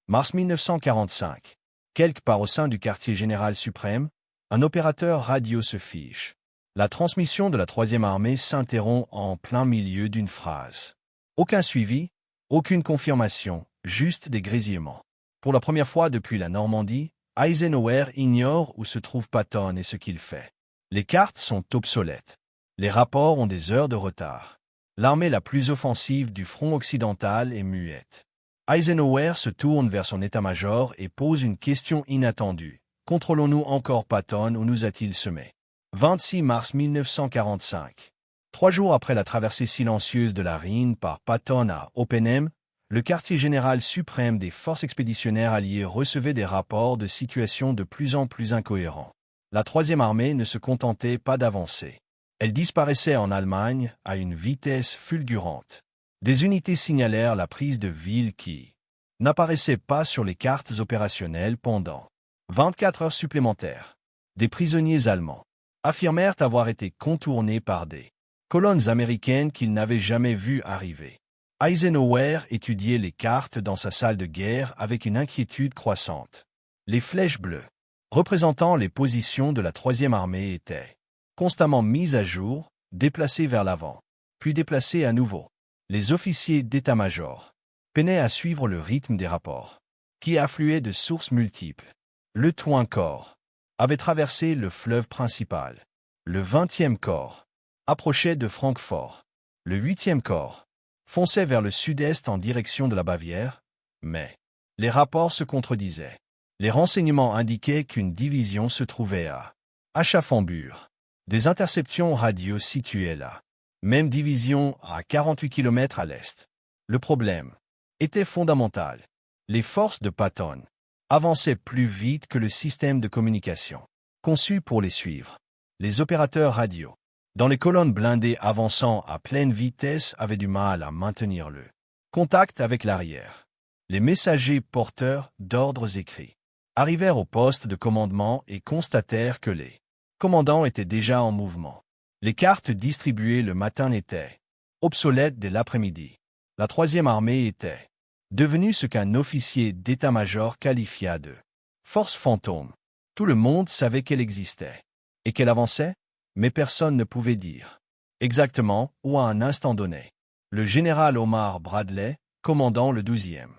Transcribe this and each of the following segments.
Mars 1945. Quelque part au sein du quartier général suprême, un opérateur radio se fiche. La transmission de la Troisième Armée s'interrompt en plein milieu d'une phrase. Aucun suivi, aucune confirmation, juste des grésillements. Pour la première fois depuis la Normandie, Eisenhower ignore où se trouve Patton et ce qu'il fait. Les cartes sont obsolètes. Les rapports ont des heures de retard. L'armée la plus offensive du front occidental est muette. Eisenhower se tourne vers son état-major et pose une question inattendue. Contrôlons-nous encore Patton ou nous a-t-il semé? 26 mars 1945. 3 jours après la traversée silencieuse de la Rhine par Patton à Oppenheim, le quartier général suprême des forces expéditionnaires alliées recevait des rapports de situation de plus en plus incohérents. La Troisième Armée ne se contentait pas d'avancer. Elle disparaissait en Allemagne à une vitesse fulgurante. Des unités signalèrent la prise de villes qui n'apparaissaient pas sur les cartes opérationnelles pendant 24 heures supplémentaires. Des prisonniers allemands affirmèrent avoir été contournés par des colonnes américaines qu'ils n'avaient jamais vues arriver. Eisenhower étudiait les cartes dans sa salle de guerre avec une inquiétude croissante. Les flèches bleues, représentant les positions de la Troisième Armée, étaient constamment mises à jour, déplacées vers l'avant, puis déplacées à nouveau. Les officiers d'état-major peinaient à suivre le rythme des rapports, qui affluaient de sources multiples. Le Twin Corps avait traversé le fleuve principal. Le 20e corps approchait de Francfort. Le 8e corps fonçait vers le sud-est en direction de la Bavière, mais les rapports se contredisaient. Les renseignements indiquaient qu'une division se trouvait à Aschaffenburg. Des interceptions radio situaient là. Même division à 48 km à l'est. Le problème était fondamental. Les forces de Patton avançaient plus vite que le système de communication conçu pour les suivre. Les opérateurs radio, dans les colonnes blindées avançant à pleine vitesse, avaient du mal à maintenir le contact avec l'arrière. Les messagers porteurs d'ordres écrits arrivèrent au poste de commandement et constatèrent que les commandants étaient déjà en mouvement. Les cartes distribuées le matin étaient obsolètes dès l'après-midi. La Troisième Armée était devenue ce qu'un officier d'état-major qualifia de force fantôme. Tout le monde savait qu'elle existait et qu'elle avançait, mais personne ne pouvait dire exactement où à un instant donné. Le général Omar Bradley, commandant le 12e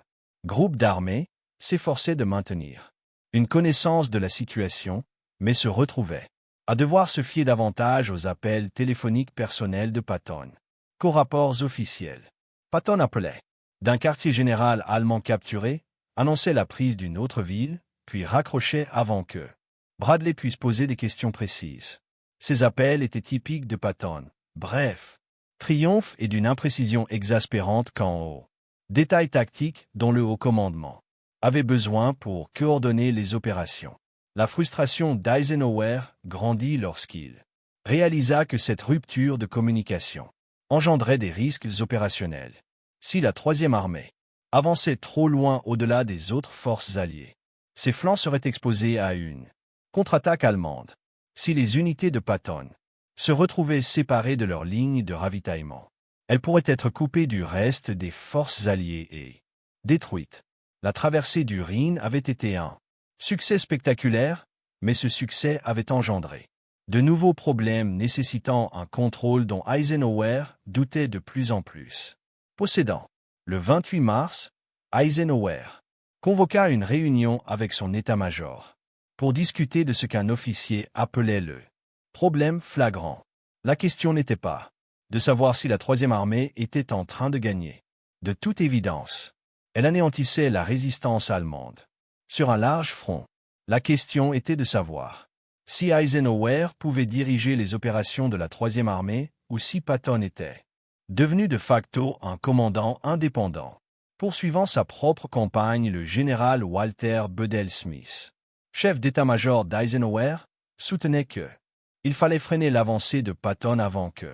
groupe d'armée, s'efforçait de maintenir une connaissance de la situation, mais se retrouvait à devoir se fier davantage aux appels téléphoniques personnels de Patton qu'aux rapports officiels. Patton appelait d'un quartier général allemand capturé, annonçait la prise d'une autre ville, puis raccrochait avant que Bradley puisse poser des questions précises. Ces appels étaient typiques de Patton. Bref, triomphe et d'une imprécision exaspérante quant aux détails tactiques dont le haut commandement avait besoin pour coordonner les opérations. La frustration d'Eisenhower grandit lorsqu'il réalisa que cette rupture de communication engendrait des risques opérationnels. Si la Troisième Armée avançait trop loin au-delà des autres forces alliées, ses flancs seraient exposés à une contre-attaque allemande. Si les unités de Patton se retrouvaient séparées de leur ligne de ravitaillement, elles pourraient être coupées du reste des forces alliées et détruites. La traversée du Rhin avait été un succès spectaculaire, mais ce succès avait engendré de nouveaux problèmes nécessitant un contrôle dont Eisenhower doutait de plus en plus. Possédant le 28 mars, Eisenhower convoqua une réunion avec son état-major pour discuter de ce qu'un officier appelait le problème flagrant. La question n'était pas de savoir si la Troisième Armée était en train de gagner. De toute évidence, elle anéantissait la résistance allemande. Sur un large front, la question était de savoir si Eisenhower pouvait diriger les opérations de la Troisième Armée ou si Patton était devenu de facto un commandant indépendant, poursuivant sa propre campagne. Le général Walter Bedell Smith, chef d'état-major d'Eisenhower, soutenait que il fallait freiner l'avancée de Patton avant que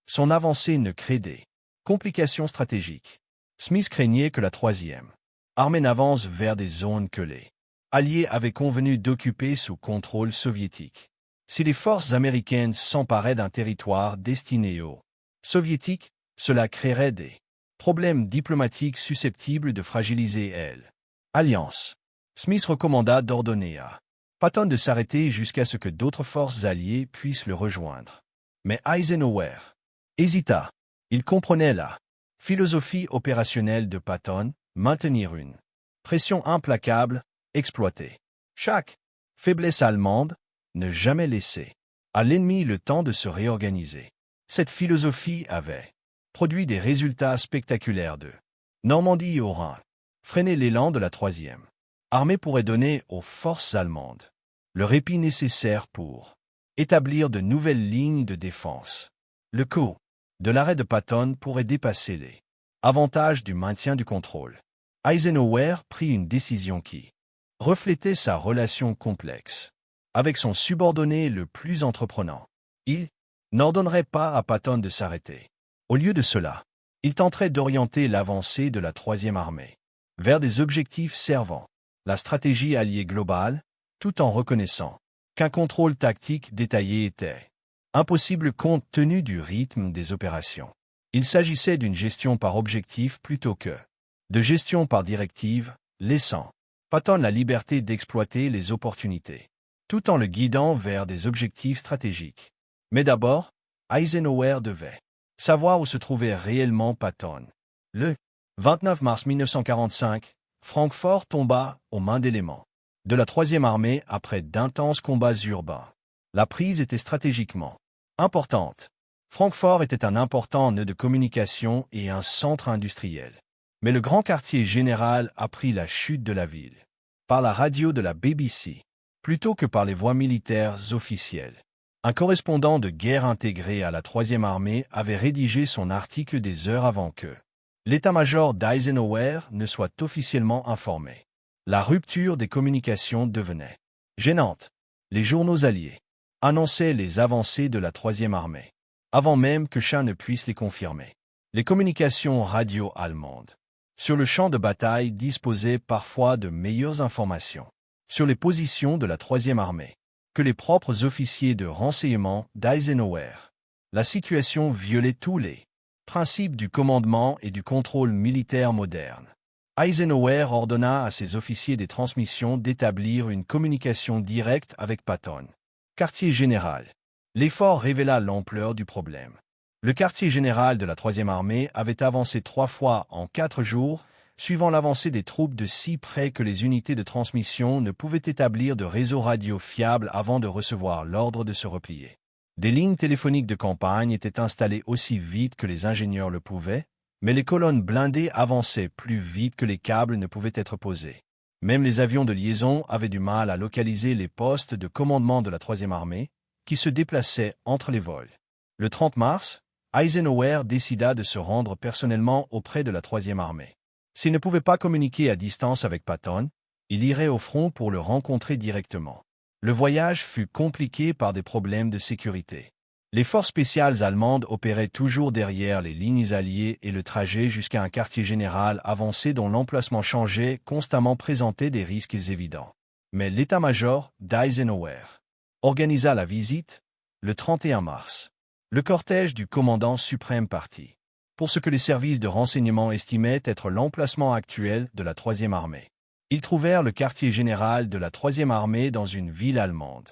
son avancée ne crée des complications stratégiques. Smith craignait que la Troisième Armée n'avance vers des zones que les Alliés avaient convenu d'occuper sous contrôle soviétique. Si les forces américaines s'emparaient d'un territoire destiné aux Soviétiques, cela créerait des problèmes diplomatiques susceptibles de fragiliser Alliance. Smith recommanda d'ordonner à Patton de s'arrêter jusqu'à ce que d'autres forces alliées puissent le rejoindre. Mais Eisenhower hésita. Il comprenait la philosophie opérationnelle de Patton, maintenir une pression implacable, exploiter chaque faiblesse allemande, ne jamais laisser à l'ennemi le temps de se réorganiser. Cette philosophie avait produit des résultats spectaculaires de Normandie au Rhin. Freiner l'élan de la troisième armée pourrait donner aux forces allemandes le répit nécessaire pour établir de nouvelles lignes de défense. Le coût de l'arrêt de Patton pourrait dépasser les avantages du maintien du contrôle. Eisenhower prit une décision qui reflétait sa relation complexe avec son subordonné le plus entreprenant. Il n'ordonnerait pas à Patton de s'arrêter. Au lieu de cela, il tenterait d'orienter l'avancée de la troisième armée vers des objectifs servant la stratégie alliée globale, tout en reconnaissant qu'un contrôle tactique détaillé était impossible compte tenu du rythme des opérations. Il s'agissait d'une gestion par objectif plutôt que de gestion par directive, laissant Patton la liberté d'exploiter les opportunités, tout en le guidant vers des objectifs stratégiques. Mais d'abord, Eisenhower devait savoir où se trouvait réellement Patton. Le 29 mars 1945, Francfort tomba aux mains d'éléments de la troisième armée après d'intenses combats urbains. La prise était stratégiquement importante. Francfort était un important nœud de communication et un centre industriel. Mais le grand quartier général apprit la chute de la ville par la radio de la BBC, plutôt que par les voies militaires officielles. Un correspondant de guerre intégré à la troisième armée avait rédigé son article des heures avant que l'état-major d'Eisenhower ne soit officiellement informé. La rupture des communications devenait gênante. Les journaux alliés annonçaient les avancées de la troisième armée, avant même que chacun ne puisse les confirmer. Les communications radio allemandes sur le champ de bataille disposaient parfois de meilleures informations sur les positions de la troisième armée que les propres officiers de renseignement d'Eisenhower. La situation violait tous les principes du commandement et du contrôle militaire moderne. Eisenhower ordonna à ses officiers des transmissions d'établir une communication directe avec Patton. Quartier général. L'effort révéla l'ampleur du problème. Le quartier général de la troisième armée avait avancé 3 fois en 4 jours, suivant l'avancée des troupes de si près que les unités de transmission ne pouvaient établir de réseau radio fiable avant de recevoir l'ordre de se replier. Des lignes téléphoniques de campagne étaient installées aussi vite que les ingénieurs le pouvaient, mais les colonnes blindées avançaient plus vite que les câbles ne pouvaient être posés. Même les avions de liaison avaient du mal à localiser les postes de commandement de la troisième armée, qui se déplaçaient entre les vols. Le 30 mars, Eisenhower décida de se rendre personnellement auprès de la troisième armée. S'il ne pouvait pas communiquer à distance avec Patton, il irait au front pour le rencontrer directement. Le voyage fut compliqué par des problèmes de sécurité. Les forces spéciales allemandes opéraient toujours derrière les lignes alliées et le trajet jusqu'à un quartier général avancé dont l'emplacement changeait constamment présentait des risques évidents. Mais l'état-major d'Eisenhower organisa la visite le 31 mars. Le cortège du commandant suprême partit pour ce que les services de renseignement estimaient être l'emplacement actuel de la troisième armée. Ils trouvèrent le quartier général de la troisième armée dans une ville allemande,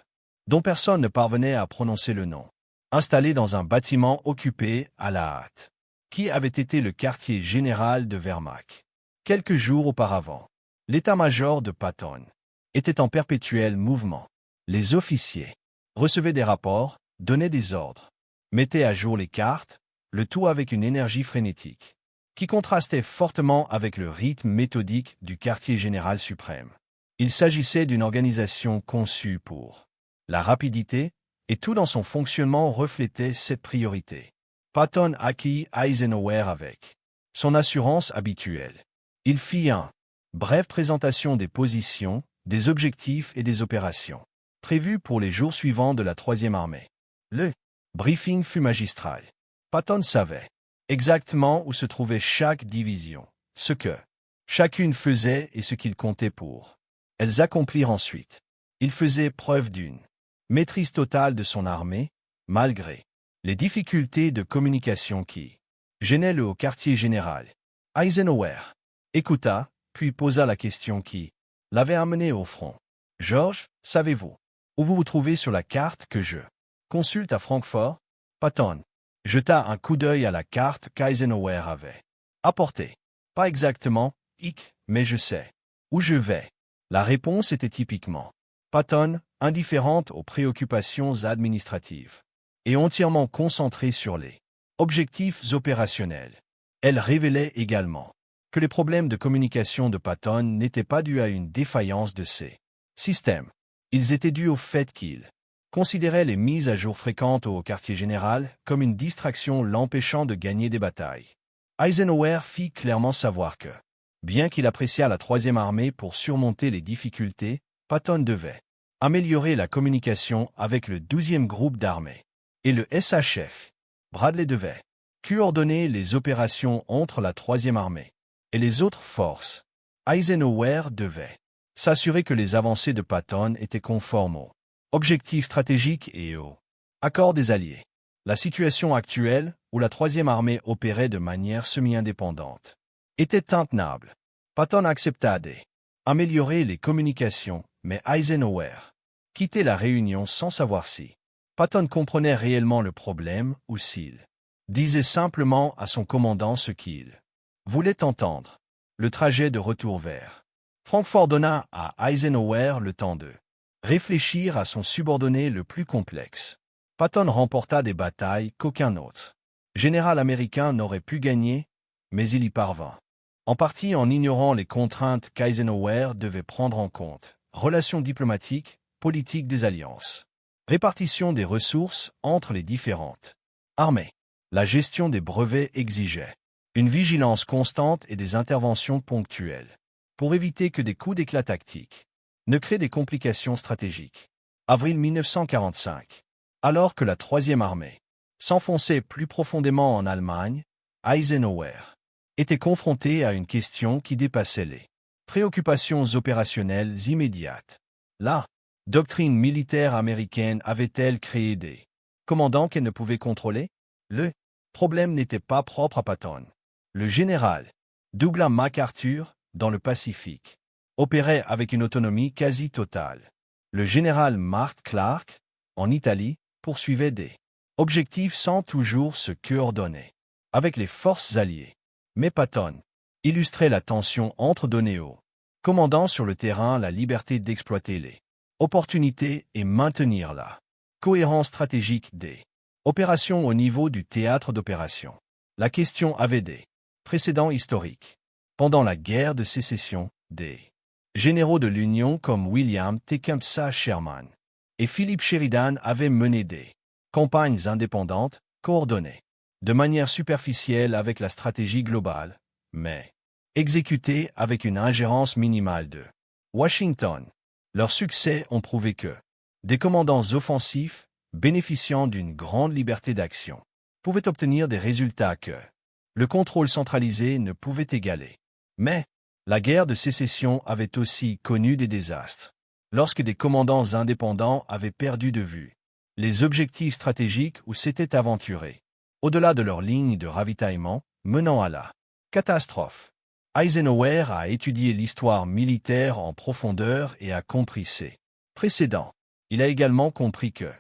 dont personne ne parvenait à prononcer le nom, installé dans un bâtiment occupé à la hâte, qui avait été le quartier général de Wehrmacht. Quelques jours auparavant, l'état-major de Patton était en perpétuel mouvement. Les officiers recevaient des rapports, donnaient des ordres, mettaient à jour les cartes, le tout avec une énergie frénétique, qui contrastait fortement avec le rythme méthodique du quartier général suprême. Il s'agissait d'une organisation conçue pour la rapidité, et tout dans son fonctionnement reflétait cette priorité. Patton acquit Eisenhower avec son assurance habituelle. Il fit une brève présentation des positions, des objectifs et des opérations prévues pour les jours suivants de la troisième armée. Le briefing fut magistral. Patton savait exactement où se trouvait chaque division, ce que chacune faisait et ce qu'il comptait pour elles accomplir ensuite. Il faisait preuve d'une maîtrise totale de son armée, malgré les difficultés de communication qui gênaient le haut quartier général. Eisenhower écouta, puis posa la question qui l'avait amené au front. « George, savez-vous où vous vous trouvez sur la carte que je consulte à Francfort ?» Patton jeta un coup d'œil à la carte qu'Eisenhower avait apportée. « Pas exactement, hic, mais je sais où je vais. » La réponse était typiquement Patton, indifférente aux préoccupations administratives et entièrement concentrée sur les objectifs opérationnels. Elle révélait également que les problèmes de communication de Patton n'étaient pas dus à une défaillance de ses systèmes. Ils étaient dus au fait qu'il considérait les mises à jour fréquentes au quartier général comme une distraction l'empêchant de gagner des batailles. Eisenhower fit clairement savoir que, bien qu'il appréciât la Troisième Armée pour surmonter les difficultés, Patton devait améliorer la communication avec le 12e groupe d'armée. Et le SHF, Bradley devait coordonner les opérations entre la Troisième Armée et les autres forces. Eisenhower devait s'assurer que les avancées de Patton étaient conformes aux objectifs stratégiques et aux accords des Alliés. La situation actuelle, où la Troisième Armée opérait de manière semi-indépendante, était intenable. Patton accepta d'améliorer les communications, mais Eisenhower quittait la réunion sans savoir si Patton comprenait réellement le problème ou s'il disait simplement à son commandant ce qu'il voulait entendre. Le trajet de retour vers Francfort donna à Eisenhower le temps de réfléchir à son subordonné le plus complexe. Patton remporta des batailles qu'aucun autre général américain n'aurait pu gagner, mais il y parvint, en partie en ignorant les contraintes qu'Eisenhower devait prendre en compte: relations diplomatiques, politique des alliances, répartition des ressources entre les différentes armées. La gestion des brevets exigeait une vigilance constante et des interventions ponctuelles pour éviter que des coups d'éclat tactiques ne créent des complications stratégiques. Avril 1945. Alors que la Troisième Armée s'enfonçait plus profondément en Allemagne, Eisenhower était confronté à une question qui dépassait les préoccupations opérationnelles immédiates. La doctrine militaire américaine avait-elle créé des commandants qu'elle ne pouvait contrôler? Le problème n'était pas propre à Patton. Le général Douglas MacArthur, dans le Pacifique, opérait avec une autonomie quasi totale. Le général Mark Clark, en Italie, poursuivait des objectifs sans toujours se coordonner avec les forces alliées. Mais Patton illustrait la tension entre donner aux commandants sur le terrain la liberté d'exploiter les opportunités et maintenir la cohérence stratégique des opérations au niveau du théâtre d'opération. La question avait des précédents historiques. Pendant la guerre de sécession, des généraux de l'Union comme William Tecumseh Sherman et Philip Sheridan avaient mené des campagnes indépendantes, coordonnées, de manière superficielle avec la stratégie globale, mais exécutées avec une ingérence minimale de Washington. Leurs succès ont prouvé que des commandants offensifs, bénéficiant d'une grande liberté d'action, pouvaient obtenir des résultats que le contrôle centralisé ne pouvait égaler. Mais la guerre de sécession avait aussi connu des désastres, lorsque des commandants indépendants avaient perdu de vue les objectifs stratégiques ou s'étaient aventurés au-delà de leur ligne de ravitaillement, menant à la catastrophe. Eisenhower a étudié l'histoire militaire en profondeur et a compris ses précédents. Il a également compris que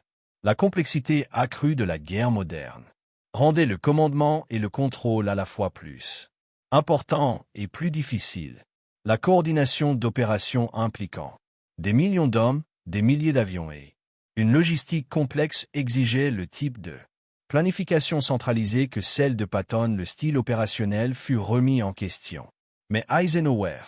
la complexité accrue de la guerre moderne rendait le commandement et le contrôle à la fois plus importants et plus difficiles. La coordination d'opérations impliquant des millions d'hommes, des milliers d'avions et une logistique complexe exigeait le type de planification centralisée que celle de Patton. Le style opérationnel fut remis en question. Mais Eisenhower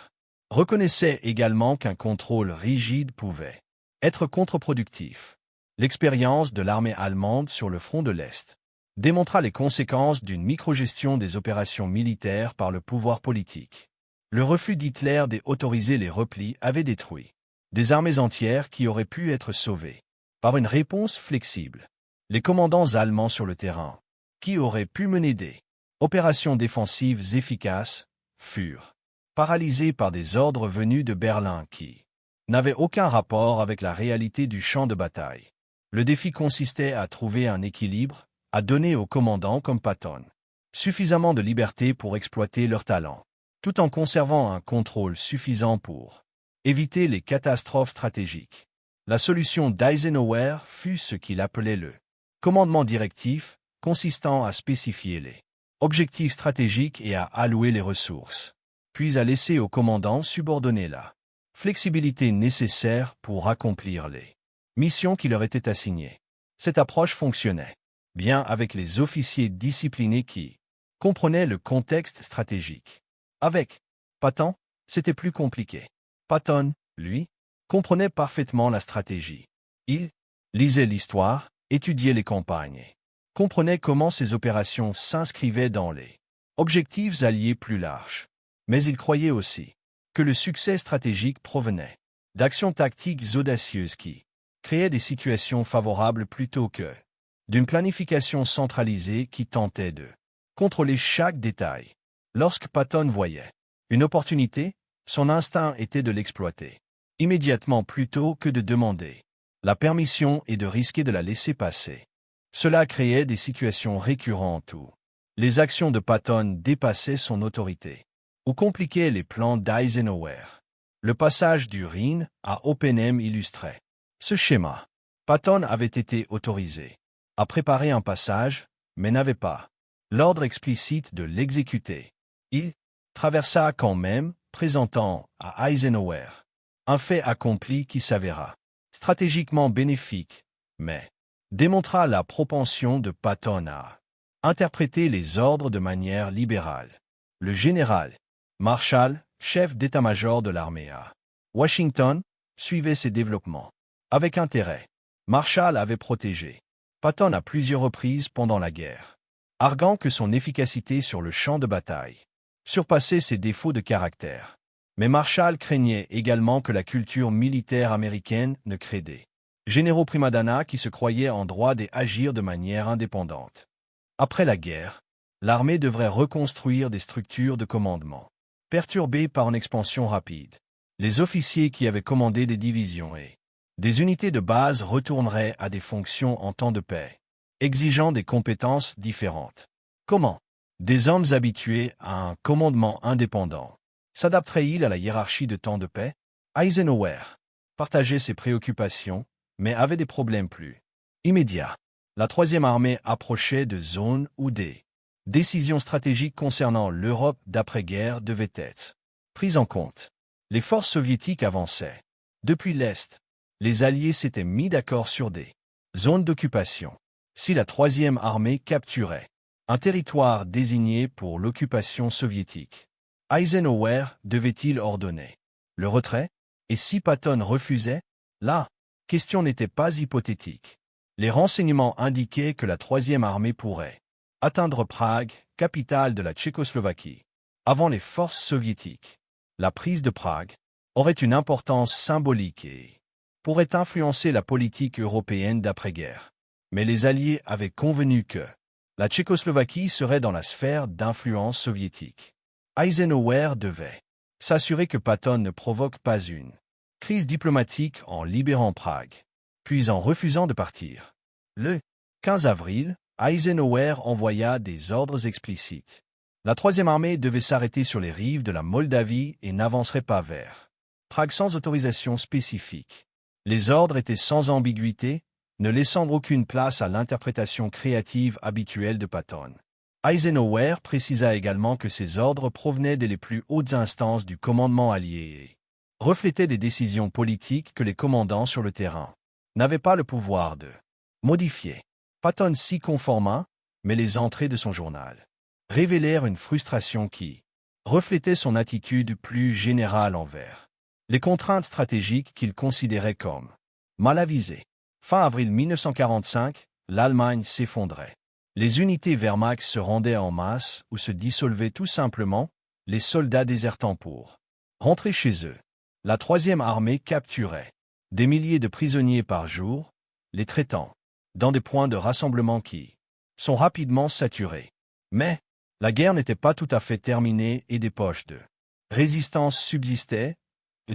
reconnaissait également qu'un contrôle rigide pouvait être contre-productif. L'expérience de l'armée allemande sur le front de l'Est démontra les conséquences d'une microgestion des opérations militaires par le pouvoir politique. Le refus d'Hitler d'autoriser les replis avait détruit des armées entières qui auraient pu être sauvées par une réponse flexible. Les commandants allemands sur le terrain, qui auraient pu mener des opérations défensives efficaces, furent paralysés par des ordres venus de Berlin qui n'avaient aucun rapport avec la réalité du champ de bataille. Le défi consistait à trouver un équilibre, à donner aux commandants comme Patton suffisamment de liberté pour exploiter leurs talents, tout en conservant un contrôle suffisant pour éviter les catastrophes stratégiques. La solution d'Eisenhower fut ce qu'il appelait le commandement directif, consistant à spécifier les objectifs stratégiques et à allouer les ressources, puis à laisser au commandant subordonné la flexibilité nécessaire pour accomplir les missions qui leur étaient assignées. Cette approche fonctionnait bien avec les officiers disciplinés qui comprenaient le contexte stratégique. Avec Patton, c'était plus compliqué. Patton, lui, comprenait parfaitement la stratégie. Il lisait l'histoire, étudiait les campagnes et comprenait comment ces opérations s'inscrivaient dans les objectifs alliés plus larges. Mais il croyait aussi que le succès stratégique provenait d'actions tactiques audacieuses qui créaient des situations favorables plutôt que d'une planification centralisée qui tentait de contrôler chaque détail. Lorsque Patton voyait une opportunité, son instinct était de l'exploiter immédiatement plutôt que de demander la permission et de risquer de la laisser passer. Cela créait des situations récurrentes où les actions de Patton dépassaient son autorité ou compliquaient les plans d'Eisenhower. Le passage du Rhin à Oppenheim illustrait ce schéma. Patton avait été autorisé à préparer un passage, mais n'avait pas l'ordre explicite de l'exécuter. Il traversa quand même, présentant à Eisenhower un fait accompli qui s'avéra stratégiquement bénéfique, mais démontra la propension de Patton à interpréter les ordres de manière libérale. Le général Marshall, chef d'état-major de l'armée à Washington, suivait ces développements avec intérêt. Marshall avait protégé Patton à plusieurs reprises pendant la guerre, arguant que son efficacité sur le champ de bataille surpassait ses défauts de caractère. Mais Marshall craignait également que la culture militaire américaine ne crée des généraux primadonna qui se croyaient en droit d'agir de manière indépendante. Après la guerre, l'armée devrait reconstruire des structures de commandement, perturbées par une expansion rapide. Les officiers qui avaient commandé des divisions et des unités de base retourneraient à des fonctions en temps de paix, exigeant des compétences différentes. Comment des hommes habitués à un commandement indépendant s'adapterait-il à la hiérarchie de temps de paix? Eisenhower partageait ses préoccupations, mais avait des problèmes plus immédiats. La troisième armée approchait de zones où des décisions stratégiques concernant l'Europe d'après-guerre devaient être prises en compte. Les forces soviétiques avançaient. Depuis l'Est, les Alliés s'étaient mis d'accord sur des zones d'occupation. Si la troisième armée capturait un territoire désigné pour l'occupation soviétique, Eisenhower devait-il ordonner le retrait? Et si Patton refusait? La question n'était pas hypothétique. Les renseignements indiquaient que la troisième armée pourrait atteindre Prague, capitale de la Tchécoslovaquie, avant les forces soviétiques. La prise de Prague aurait une importance symbolique et pourrait influencer la politique européenne d'après-guerre. Mais les Alliés avaient convenu que la Tchécoslovaquie serait dans la sphère d'influence soviétique. Eisenhower devait s'assurer que Patton ne provoque pas une crise diplomatique en libérant Prague, puis en refusant de partir. Le 15 avril, Eisenhower envoya des ordres explicites. La troisième armée devait s'arrêter sur les rives de la Moldavie et n'avancerait pas vers Prague sans autorisation spécifique. Les ordres étaient sans ambiguïté, ne laissant aucune place à l'interprétation créative habituelle de Patton. Eisenhower précisa également que ces ordres provenaient des plus hautes instances du commandement allié et reflétaient des décisions politiques que les commandants sur le terrain n'avaient pas le pouvoir de modifier. Patton s'y conforma, mais les entrées de son journal révélèrent une frustration qui reflétait son attitude plus générale envers les contraintes stratégiques qu'il considérait comme mal avisées. Fin avril 1945, l'Allemagne s'effondrait. Les unités Wehrmacht se rendaient en masse ou se dissolvaient tout simplement, les soldats désertant pour rentrer chez eux. La troisième armée capturait des milliers de prisonniers par jour, les traitant dans des points de rassemblement qui sont rapidement saturés. Mais la guerre n'était pas tout à fait terminée et des poches de résistance subsistaient,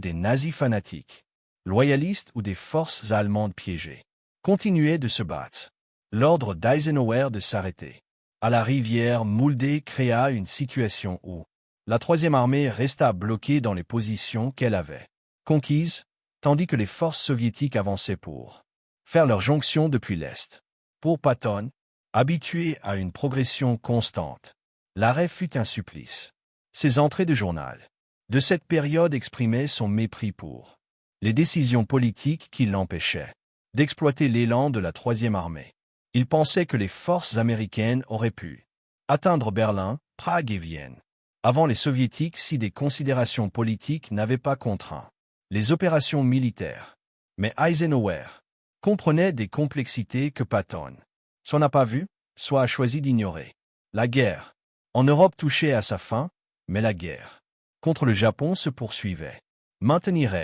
des nazis fanatiques, loyalistes ou des forces allemandes piégées continuaient de se battre. L'ordre d'Eisenhower de s'arrêter à la rivière Mulde créa une situation où La troisième armée resta bloquée dans les positions qu'elle avait conquises, tandis que les forces soviétiques avançaient pour faire leur jonction depuis l'Est. Pour Patton, habitué à une progression constante, l'arrêt fut un supplice. Ses entrées de journal de cette période exprimaient son mépris pour les décisions politiques qui l'empêchaient d'exploiter l'élan de la troisième armée. Il pensait que les forces américaines auraient pu atteindre Berlin, Prague et Vienne avant les soviétiques si des considérations politiques n'avaient pas contraint les opérations militaires. Mais Eisenhower comprenait des complexités que Patton soit n'a pas vu, soit a choisi d'ignorer. La guerre en Europe touchait à sa fin, mais la guerre contre le Japon se poursuivait. Maintenir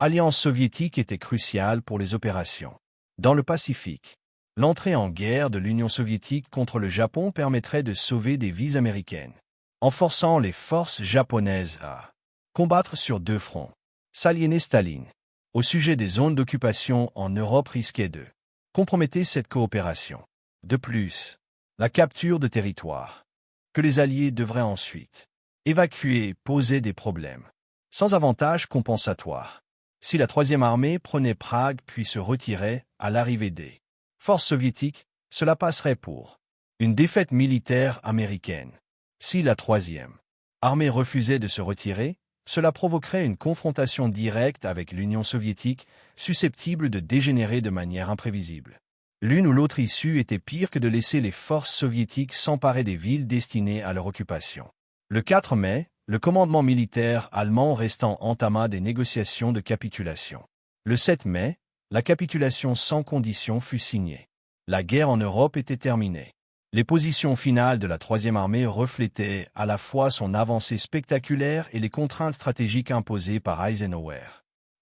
l'alliance soviétique était cruciale pour les opérations dans le Pacifique. L'entrée en guerre de l'Union soviétique contre le Japon permettrait de sauver des vies américaines, en forçant les forces japonaises à combattre sur deux fronts. S'aliéner Staline au sujet des zones d'occupation en Europe risquait de compromettre cette coopération. De plus, la capture de territoires que les Alliés devraient ensuite évacuer posait des problèmes, sans avantage compensatoire. Si la troisième armée prenait Prague puis se retirait à l'arrivée des forces soviétiques, cela passerait pour une défaite militaire américaine. Si la troisième armée refusait de se retirer, cela provoquerait une confrontation directe avec l'Union soviétique, susceptible de dégénérer de manière imprévisible. L'une ou l'autre issue était pire que de laisser les forces soviétiques s'emparer des villes destinées à leur occupation. Le 4 mai, le commandement militaire allemand restant entama des négociations de capitulation. Le 7 mai, la capitulation sans condition fut signée. La guerre en Europe était terminée. Les positions finales de la troisième armée reflétaient à la fois son avancée spectaculaire et les contraintes stratégiques imposées par Eisenhower.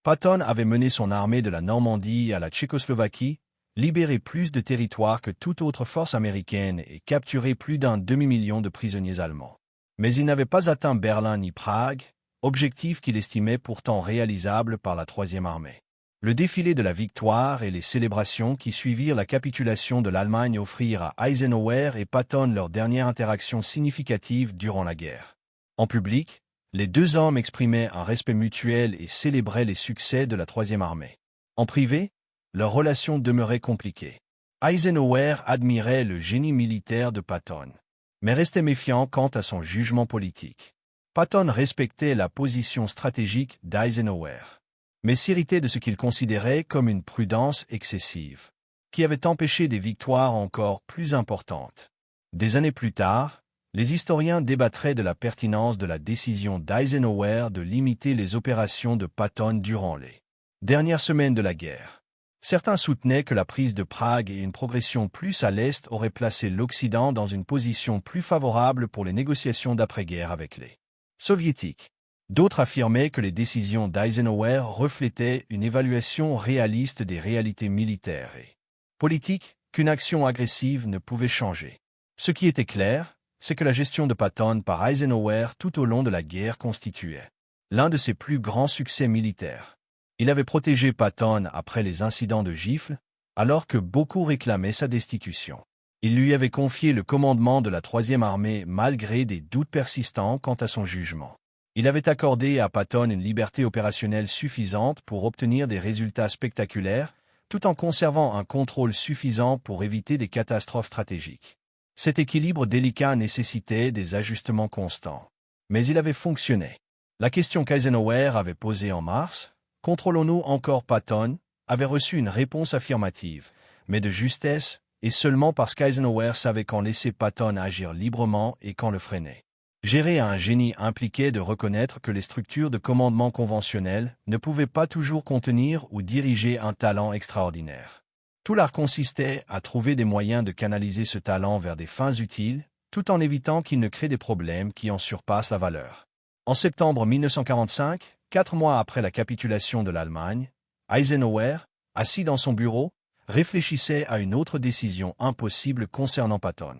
Patton avait mené son armée de la Normandie à la Tchécoslovaquie, libéré plus de territoires que toute autre force américaine et capturé plus d'un demi-million de prisonniers allemands. Mais il n'avait pas atteint Berlin ni Prague, objectif qu'il estimait pourtant réalisable par la troisième armée. Le défilé de la victoire et les célébrations qui suivirent la capitulation de l'Allemagne offrirent à Eisenhower et Patton leur dernière interaction significative durant la guerre. En public, les deux hommes exprimaient un respect mutuel et célébraient les succès de la troisième armée. En privé, leur relation demeurait compliquée. Eisenhower admirait le génie militaire de Patton, mais restait méfiant quant à son jugement politique. Patton respectait la position stratégique d'Eisenhower, mais s'irritait de ce qu'il considérait comme une prudence excessive, qui avait empêché des victoires encore plus importantes. Des années plus tard, les historiens débattraient de la pertinence de la décision d'Eisenhower de limiter les opérations de Patton durant les dernières semaines de la guerre. Certains soutenaient que la prise de Prague et une progression plus à l'est auraient placé l'Occident dans une position plus favorable pour les négociations d'après-guerre avec les Soviétiques. D'autres affirmaient que les décisions d'Eisenhower reflétaient une évaluation réaliste des réalités militaires et politiques qu'une action agressive ne pouvait changer. Ce qui était clair, c'est que la gestion de Patton par Eisenhower tout au long de la guerre constituait l'un de ses plus grands succès militaires. Il avait protégé Patton après les incidents de Gifle, alors que beaucoup réclamaient sa destitution. Il lui avait confié le commandement de la troisième armée malgré des doutes persistants quant à son jugement. Il avait accordé à Patton une liberté opérationnelle suffisante pour obtenir des résultats spectaculaires, tout en conservant un contrôle suffisant pour éviter des catastrophes stratégiques. Cet équilibre délicat nécessitait des ajustements constants. Mais il avait fonctionné. La question qu'Eisenhower avait posée en mars, « Contrôlons-nous encore Patton ?», avait reçu une réponse affirmative, mais de justesse, et seulement parce qu'Eisenhower savait quand laisser Patton agir librement et quand le freiner. Gérer un génie impliquait de reconnaître que les structures de commandement conventionnelles ne pouvaient pas toujours contenir ou diriger un talent extraordinaire. Tout l'art consistait à trouver des moyens de canaliser ce talent vers des fins utiles, tout en évitant qu'il ne crée des problèmes qui en surpassent la valeur. En septembre 1945, 4 mois après la capitulation de l'Allemagne, Eisenhower, assis dans son bureau, réfléchissait à une autre décision impossible concernant Patton.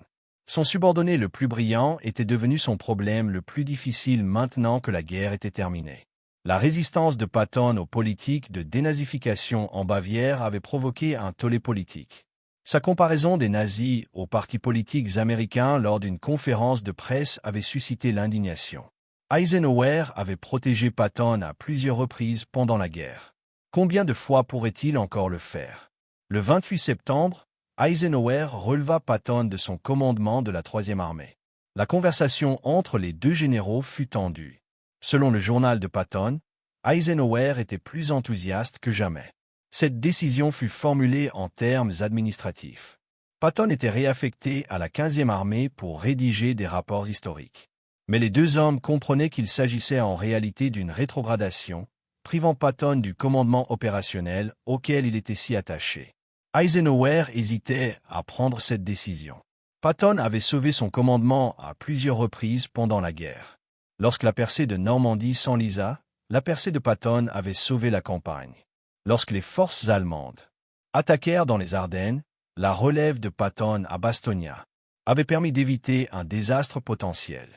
Son subordonné le plus brillant était devenu son problème le plus difficile maintenant que la guerre était terminée. La résistance de Patton aux politiques de dénazification en Bavière avait provoqué un tollé politique. Sa comparaison des nazis aux partis politiques américains lors d'une conférence de presse avait suscité l'indignation. Eisenhower avait protégé Patton à plusieurs reprises pendant la guerre. Combien de fois pourrait-il encore le faire? Le 28 septembre, Eisenhower releva Patton de son commandement de la Troisième Armée. La conversation entre les deux généraux fut tendue. Selon le journal de Patton, Eisenhower était plus enthousiaste que jamais. Cette décision fut formulée en termes administratifs. Patton était réaffecté à la 15e armée pour rédiger des rapports historiques. Mais les deux hommes comprenaient qu'il s'agissait en réalité d'une rétrogradation, privant Patton du commandement opérationnel auquel il était si attaché. Eisenhower hésitait à prendre cette décision. Patton avait sauvé son commandement à plusieurs reprises pendant la guerre. Lorsque la percée de Normandie s'enlisa, la percée de Patton avait sauvé la campagne. Lorsque les forces allemandes attaquèrent dans les Ardennes, la relève de Patton à Bastogne avait permis d'éviter un désastre potentiel.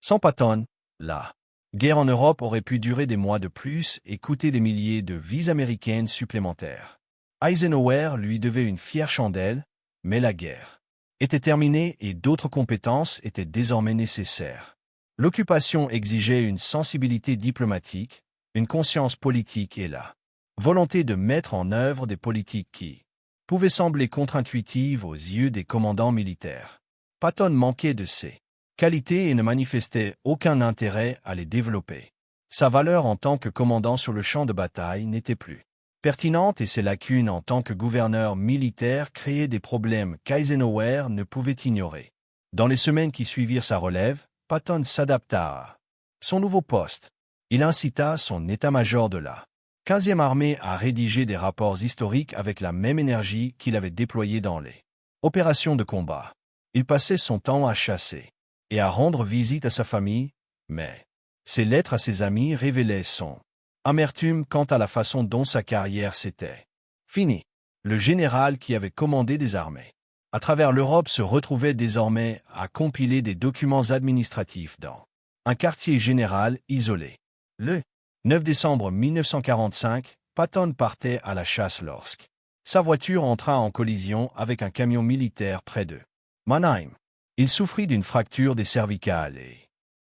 Sans Patton, la guerre en Europe aurait pu durer des mois de plus et coûter des milliers de vies américaines supplémentaires. Eisenhower lui devait une fière chandelle, mais la guerre était terminée et d'autres compétences étaient désormais nécessaires. L'occupation exigeait une sensibilité diplomatique, une conscience politique et la volonté de mettre en œuvre des politiques qui pouvaient sembler contre-intuitives aux yeux des commandants militaires. Patton manquait de ces qualités et ne manifestait aucun intérêt à les développer. Sa valeur en tant que commandant sur le champ de bataille n'était plus pertinente et ses lacunes en tant que gouverneur militaire créaient des problèmes qu'Eisenhower ne pouvait ignorer. Dans les semaines qui suivirent sa relève, Patton s'adapta à son nouveau poste. Il incita son état-major de la 15e armée à rédiger des rapports historiques avec la même énergie qu'il avait déployée dans les opérations de combat. Il passait son temps à chasser et à rendre visite à sa famille, mais ses lettres à ses amis révélaient son amertume quant à la façon dont sa carrière s'était finie. Le général qui avait commandé des armées à travers l'Europe se retrouvait désormais à compiler des documents administratifs dans un quartier général isolé. Le 9 décembre 1945, Patton partait à la chasse lorsque sa voiture entra en collision avec un camion militaire près de Mannheim. Il souffrit d'une fracture des cervicales et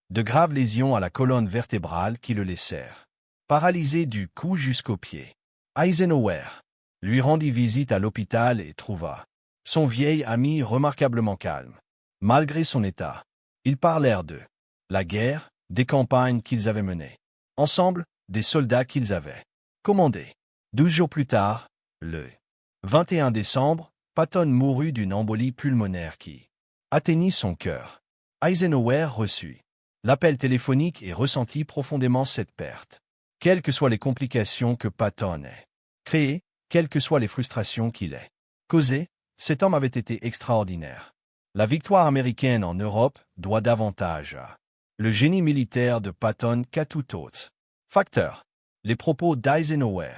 de graves lésions à la colonne vertébrale qui le laissèrent paralysé du cou jusqu'aux pieds. Eisenhower lui rendit visite à l'hôpital et trouva son vieil ami remarquablement calme. Malgré son état, ils parlèrent de la guerre, des campagnes qu'ils avaient menées ensemble, des soldats qu'ils avaient commandés. 12 jours plus tard, le 21 décembre, Patton mourut d'une embolie pulmonaire qui atteignit son cœur. Eisenhower reçut l'appel téléphonique et ressentit profondément cette perte. Quelles que soient les complications que Patton ait créées, quelles que soient les frustrations qu'il ait causées, cet homme avait été extraordinaire. La victoire américaine en Europe doit davantage à le génie militaire de Patton qu'à tout autre facteur. Les propos d'Eisenhower,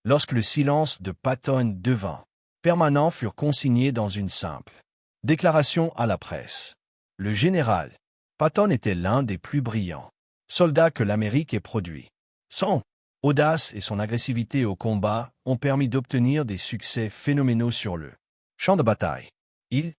lorsque le silence de Patton devint permanent, furent consignés dans une simple déclaration à la presse. Le général Patton était l'un des plus brillants soldats que l'Amérique ait produit. Son audace et son agressivité au combat ont permis d'obtenir des succès phénoménaux sur le champ de bataille. Il